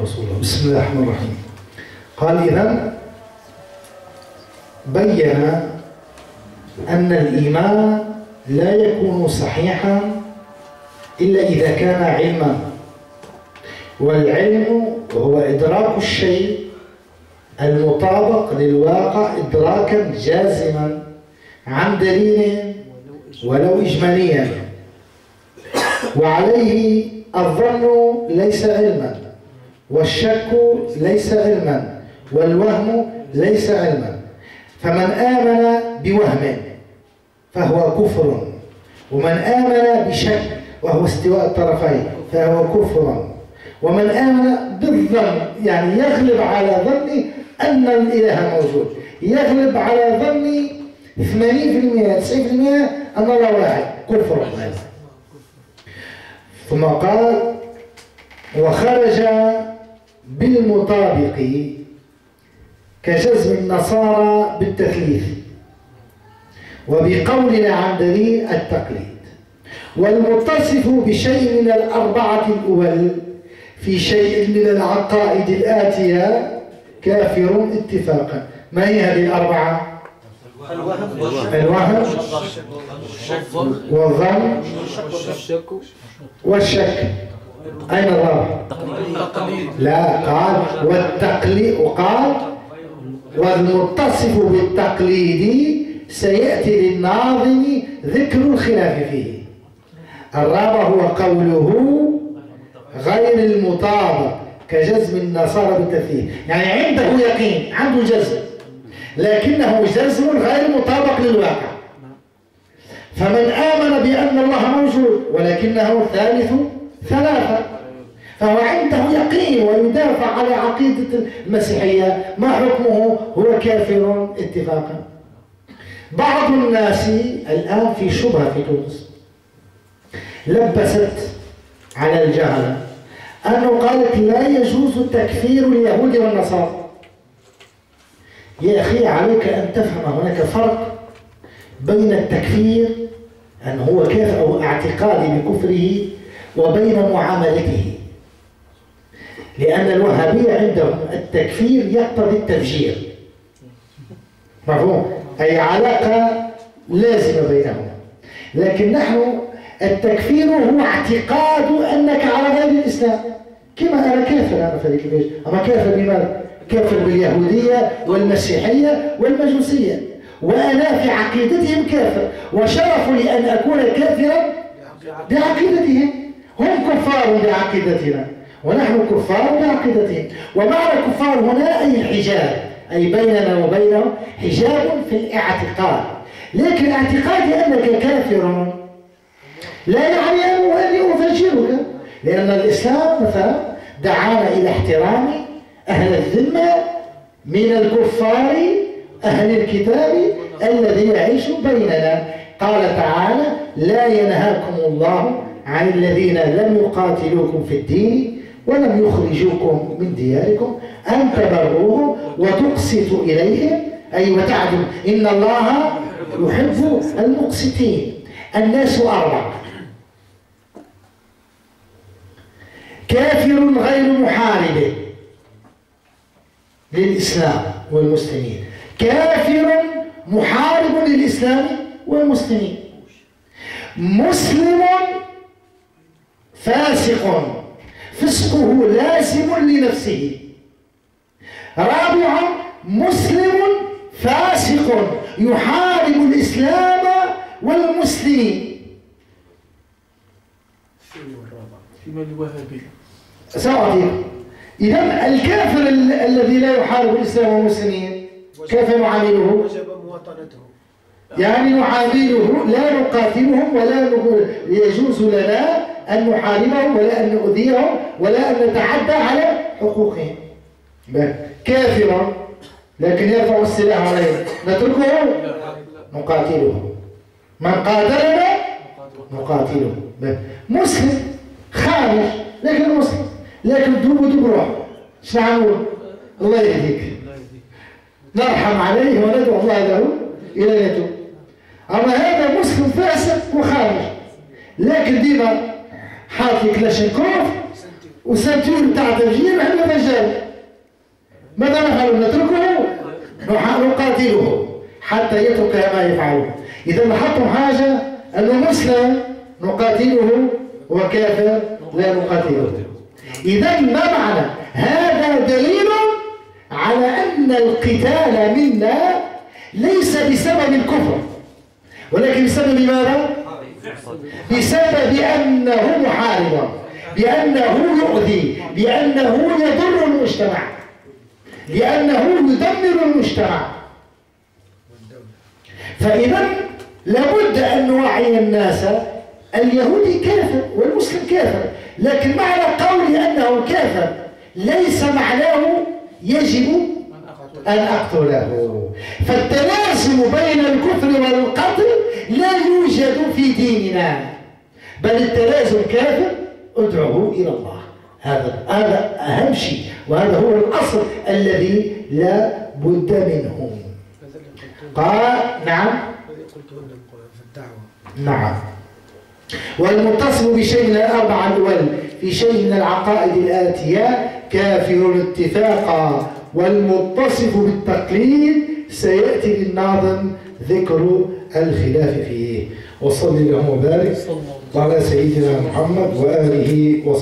رسول الله. بسم الله الرحمن الرحيم. قال إذن بين أن الإيمان لا يكون صحيحا إلا إذا كان علما، والعلم هو إدراك الشيء المطابق للواقع إدراكا جازما عن دليل ولو إجماليا، وعليه الظن ليس علما، والشك ليس علما، والوهم ليس علما. فمن آمن بوهم فهو كفر، ومن آمن بشك وهو استواء الطرفين فهو كفر، ومن آمن بالظن يعني يغلب على ظني أن الإله موجود، يغلب على ظني 80% 90% أن الله واحد، كفر. ثم قال وخرج بالمطابق كجزم النصارى بالتثليث، وبقولنا عن دليل التقليد، والمتصف بشيء من الأربعة الأول في شيء من العقائد الآتية كافر اتفاقا. ما هي هذه الأربعة؟ الوهم والظن والشك. أين الرابع؟ لا، قال والتقليد، وقال والمتصف بالتقليد سيأتي للناظم ذكر الخلاف فيه. الرابع هو قوله غير المطابق كجزم النصارى بالتثليث، يعني عنده يقين، عنده جزم، لكنه جزم غير مطابق للواقع. فمن آمن بأن الله موجود ولكنه ثالث ثلاثة فهو عنده يقين ويدافع على عقيدة المسيحية، ما حكمه؟ هو كافر اتفاقا. بعض الناس الآن في شبهة في تونس لبست على الجهلة أنه قالت لا يجوز تكفير اليهود والنصارى. يا أخي عليك أن تفهم هناك فرق بين التكفير أن هو كافر أو اعتقادي بكفره وبين معاملته، لأن الوهابية عندهم التكفير يقتضي التفجير، مفهوم؟ أي علاقة لازمة بينهما. لكن نحن التكفير هو اعتقاد أنك على غير الإسلام، كما أنا كافر أنا في هذيك البيت، أما كافر بماذا؟ كافر باليهودية والمسيحية والمجوسية، وأنا في عقيدتهم كافر، وشرف لي أن أكون كافرا بعقيدتهم. هم كفار بعقيدتنا ونحن كفار بعقيدتهم. ومعنى كفار هنا أي حجاب، أي بيننا وبينهم حجاب في الاعتقاد. لكن اعتقادي أنك كافر لا يعني أني أفجرك، لأن الإسلام مثلا دعانا إلى احترام أهل الذمة من الكفار أهل الكتاب الذي يعيش بيننا. قال تعالى لا ينهاكم الله عن الذين لم يقاتلوكم في الدين ولم يخرجوكم من دياركم أن تبروهم وتقسطوا إليهم، أي وتعدلوا إن الله يحب المقسطين. الناس أربعة: كافر غير محارب للإسلام والمسلمين، كافر محارب للإسلام والمسلمين، مسلم فاسق فسقه لازم لنفسه، رابعا مسلم فاسق يحارب الإسلام والمسلمين. فيما الوهابية سأعطيك. إذا الكافر الذي لا يحارب الإسلام والمسلمين كيف نعامله؟ وجب مواطنته، يعني نعامله لا نقاتلهم ولا يجوز لنا أن نحاربهم ولا أن نؤذيهم ولا أن نتعدى على حقوقهم. كافرا لكن يرفع السلاح عليه نتركه؟ نقاتله. من قاتلنا نقاتله. مسلم خارج لكن مسلم، لكن دوب روح. ايش نعمل؟ الله يهديك، نرحم عليه وندعو الله له إلى يتوب. أما هذا مسلم فاسق وخارج، لكن ديما حاطي كلاشينكوف وسنتور بتاع تفجير، احنا ماذا نفعل؟ نتركه؟ نقاتله حتى يترك ما يفعله. إذا لاحظتم حاجة أنه مسلم نقاتله وكافر لا نقاتله. إذا ما معنى؟ هذا دليل على أن القتال منا ليس بسبب الكفر، ولكن بسبب ماذا؟ بسبب أنه محارب، بأنه يؤذي، بأنه يضر المجتمع، لأنه يدمر المجتمع. فإذا لابد أن نوعي الناس اليهودي كافر والمسلم كافر، لكن معنى قولي أنه كافر ليس معناه يجب أن أقتله. فالتلازم بين الكفر والقتل لا يوجد في ديننا، بل التلازم كافر ادعوه إلى الله. هذا أهم شيء، وهذا هو الأصل الذي لا بد منه. قال نعم في الدعوة. نعم. والمتصف بشيء من الأربعة الأول في شيء من العقائد الآتية كافر اتفاقا، والمتصف بالتقليد سيأتي للناظم ذكر الخلاف فيه. وصلي اللهم وبارك على سيدنا محمد وآله وصحبه.